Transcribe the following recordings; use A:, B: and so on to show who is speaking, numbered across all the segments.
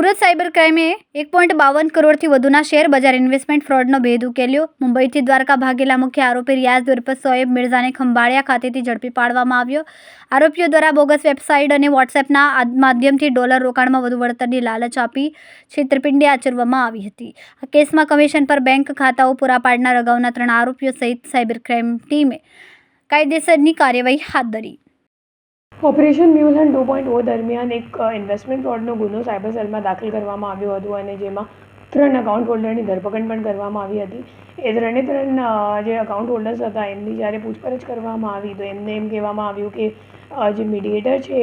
A: Surat cyber ક્રાઇમે 1.52 કરોડથી વધુના share બજાર ઇન્વેસ્ટમેન્ટ ફ્રોડનો ભેદ ઉકેલ્યો. મુંબઈથી દ્વારકા ભાગેલા મુખ્ય આરોપી રિયાઝ ઉર્ફ શોએબ મિર્ઝાને ખંભાળિયા ખાતેથી ઝડપી પાડવામાં આવ્યો. આરોપીઓ દ્વારા બોગસ વેબસાઇટ અને વોટ્સએપના માધ્યમથી ડોલર રોકાણમાં વધુ વળતરની લાલચ આપી છેતરપિંડી આચરવામાં આવી હતી. આ કેસમાં કમિશન પર બેંક ખાતાઓ પૂરા પાડનાર અગાઉના 3 આરોપીઓ સહિત સાયબર ક્રાઇમ ટીમે કાયદેસરની કાર્યવાહી હાથ ધરી.
B: ઓપરેશન મ્યુલન 2.0 દરમિયાન એક ઇન્વેસ્ટમેન્ટ ફ્રોડનો ગુનો સાયબર સેલમાં દાખલ કરવામાં આવ્યો હતો અને જેમાં 3 અકાઉન્ટ હોલ્ડરની ધરપકડ પણ કરવામાં આવી હતી. એ 3 જે અકાઉન્ટ હોલ્ડર્સ હતા એમની જ્યારે પૂછપરછ કરવામાં આવી તો એમને એમ કહેવામાં આવ્યું કે જે મીડિયેટર છે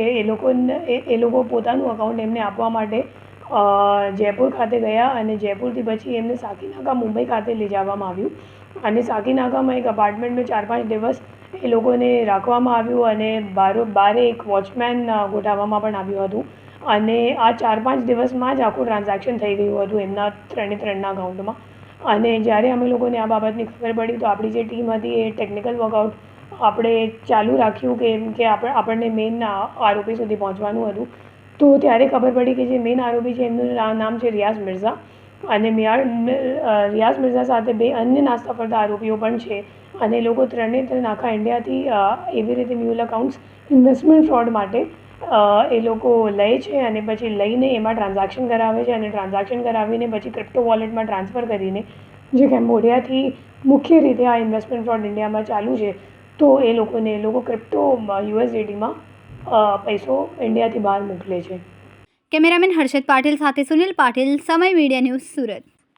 B: એ લોકો પોતાનું અકાઉન્ટ એમને આપવા માટે જયપુર ખાતે ગયા અને જયપુરથી પછી એમને સાકીનાકા મુંબઈ ખાતે લઈ જવામાં આવ્યું અને સાકીનાકામાં એક અપાર્ટમેન્ટમાં 4-5 દિવસ એ લોકોને રાખવામાં આવ્યું અને બારે એક વોચમેન ગોઠવવામાં પણ આવ્યું હતું અને આ 4-5 દિવસમાં જ આખું ટ્રાન્ઝેક્શન થઈ ગયું હતું એમના 3ના અકાઉન્ટમાં. અને જ્યારે અમે લોકોને આ બાબતની ખબર પડી તો આપણી જે ટીમ હતી એ ટેકનિકલ વર્કઆઉટ આપણે ચાલુ રાખ્યું કે આપણને મેઇન આરોપી સુધી પહોંચવાનું હતું. તો ત્યારે ખબર પડી કે જે મેઇન આરોપી છે એમનું નામ છે રિયાઝ મિર્ઝા અને રિયાઝ મિર્ઝા સાથે 2 અન્ય નાસ્તા ફરતા આરોપીઓ પણ છે અને એ લોકો 3 આખા ઇન્ડિયાથી એવી રીતે મ્યુલ અકાઉન્ટ્સ ઇન્વેસ્ટમેન્ટ ફ્રોડ માટે એ લોકો લે છે અને પછી લઈને એમાં ટ્રાન્ઝેક્શન કરાવે છે અને ટ્રાન્ઝેક્શન કરાવીને પછી ક્રિપ્ટો વોલેટમાં ટ્રાન્સફર કરીને જે કેમ્બોડિયાથી મુખ્ય રીતે આ ઇન્વેસ્ટમેન્ટ ફ્રોડ ઇન્ડિયામાં ચાલુ છે તો એ લોકો ક્રિપ્ટો USDTમાં પૈસો ઇન્ડિયાથી બહાર મોકલે છે.
A: કેમેરામેન હર્ષદ પાટીલ સાથે સુનિલ પાટીલ, સમય મીડિયા ન્યૂઝ, સુરત.